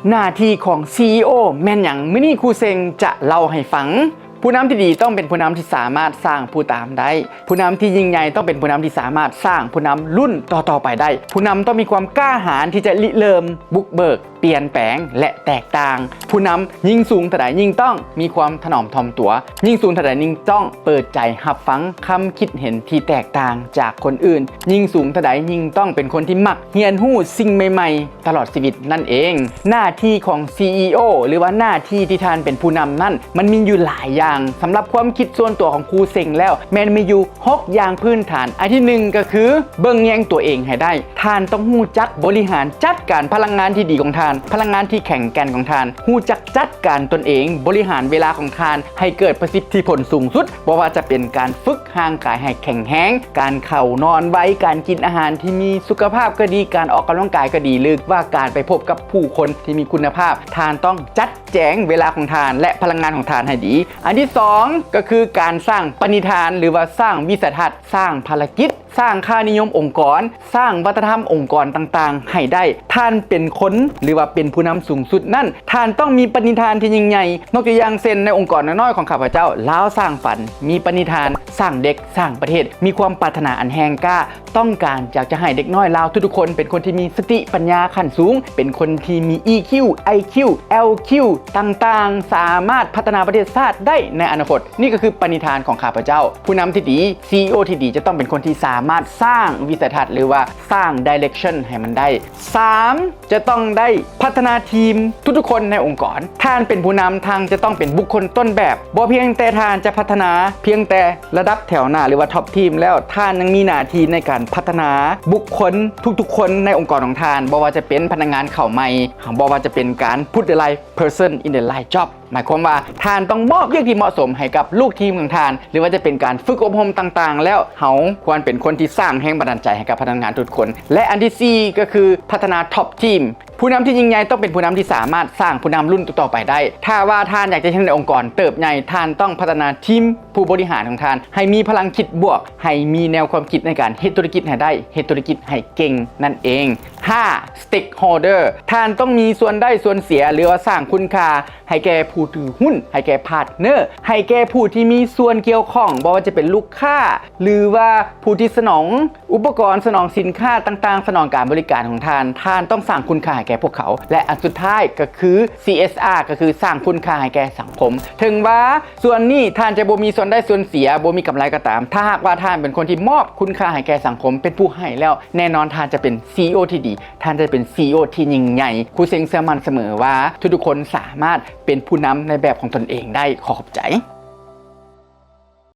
หน้าที่ของ CEO แม่นหยังมื้อนี้ครูเซงจะเล่าให้ฟังผู้นำที่ดีต้องเป็นผู้นำที่สามารถสร้างผู้ตามได้ผู้นำที่ยิ่งใหญ่ต้องเป็นผู้นำที่สามารถสร้างผู้นำรุ่นต่อไปได้ผู้นำต้องมีความกล้าหาญที่จะริเริ่มบุกเบิกเปลี่ยนแปลงและแตกต่างผู้นำยิ่งสูงเท่าใดยิ่งต้องมีความถนอมถ่อมตัวยิ่งสูงเท่าใดยิ่งต้องเปิดใจรับฟังคำคิดเห็นที่แตกต่างจากคนอื่นยิ่งสูงเท่าใดยิ่งต้องเป็นคนที่มักเรียนรู้สิ่งใหม่ๆตลอดชีวิตนั่นเองหน้าที่ของ CEO หรือว่าหน้าที่ที่ท่านเป็นผู้นำนั่นมันมีอยู่หลายอย่างสำหรับความคิดส่วนตัวของครูเซ็งแล้วแม้นมีอยู่6อย่างพื้นฐานอันที่1ก็คือเบิ่งแยงตัวเองให้ได้ท่านต้องรู้จักบริหารจัดการพลังงานที่ดีของท่านพลังงานที่แข็งแกร่งของท่านรู้จักจัดการตนเองบริหารเวลาของท่านให้เกิดประสิทธิผลสูงสุดบ่ว่าจะเป็นการฝึกร่างกายให้แข็งแรงการเข้านอนไว้การกินอาหารที่มีสุขภาพก็ดีการออกกำลังกายก็ดีหรือว่าการไปพบกับผู้คนที่มีคุณภาพท่านต้องจัดแจงเวลาของท่านและพลังงานของท่านให้ดีอันที่2ก็คือการสร้างปณิธานหรือว่าสร้างวิสัยทัศน์สร้างภารกิจสร้างค่านิยมองค์กรสร้างวัฒนธรรมองค์กรต่างๆให้ได้ท่านเป็นคนหรือว่าเป็นผู้นำสูงสุดนั่นท่านต้องมีปณิธานที่ยิ่งใหญ่นกตัวอย่างเช่นในองค์กรน้อยๆของข้าพเจ้าลาวสร้างฝันมีปณิธานสร้างเด็กสร้างประเทศมีความปรารถนาอันแรงกล้าต้องการอยากจะให้เด็กน้อยลาวทุกๆคนเป็นคนที่มีสติปัญญาขั้นสูงเป็นคนที่มี EQ IQ LQ ต่างๆสามารถพัฒนาประเทศชาติได้ในอนาคตนี่ก็คือปณิธานของข้าพเจ้าผู้นำที่ดี CEO ที่ดีจะต้องเป็นคนที่สามารถสร้างวิสัยทัศน์หรือว่าสร้าง direction ให้มันได้3จะต้องได้พัฒนาทีมทุกๆคนในองค์กรท่านเป็นผู้นำทางจะต้องเป็นบุคคลต้นแบบบ่เพียงแต่ท่านจะพัฒนาเพียงแต่ระดับแถวหน้าหรือว่าท็อปทีมแล้วท่านยังมีหน้าที่ในการพัฒนาบุคคลทุกๆคนในองค์กรของท่านบ่ว่าจะเป็นพนักงานเข้าใหม่บ่ว่าจะเป็นการ put the right person in the right job หมายความว่าท่านต้องมอบเรื่องที่เหมาะสมให้กับลูกทีมของท่านหรือว่าจะเป็นการฝึกอบรมต่างๆแล้วเขาควรเป็นคนที่สร้างแรงบันดาลใจให้กับพนักงานทุกคนและอันที่4ก็คือพัฒนาท็อปทีมผู้นำที่ยิ่งใหญ่ต้องเป็นผู้นำที่สามารถสร้างผู้นำรุ่นต่อไปได้ถ้าว่าท่านอยากจะให้ในองค์กรเติบใหญ่ท่านต้องพัฒนาทีมผู้บริหารของท่านให้มีพลังคิดบวกให้มีแนวความคิดในการเฮ็ดธุรกิจให้ได้เฮ็ดธุรกิจให้เก่งนั่นเอง5 stakeholder ท่านต้องมีส่วนได้ส่วนเสียหรือว่าสร้างคุณค่าให้แก่ผู้ถือหุ้นให้แก่พาร์ทเนอร์ให้แก่ผู้ที่มีส่วนเกี่ยวข้องบ่ว่าจะเป็นลูกค้าหรือว่าผู้ที่สนองอุปกรณ์สนองสินค้าต่างๆสนองการบริการของท่านต้องสร้างคุณค่าให้แก่พวกเขาและอันสุดท้ายก็คือ CSR ก็คือสร้างคุณค่าให้แก่สังคมถึงว่าส่วนนี้ท่านจะบ่มีส่วนได้ส่วนเสียบ่มีกำไรก็ตามถ้าหากว่าท่านเป็นคนที่มอบคุณค่าให้แก่สังคมเป็นผู้ให้แล้วแน่นอนท่านจะเป็น CEO ที่ดีท่านจะเป็น CEO ที่ยิ่งใหญ่ครูเซ็งเชื่อมั่นเสมอว่าทุกๆคนสามารถเป็นผู้นำในแบบของตนเองได้ขอบใจ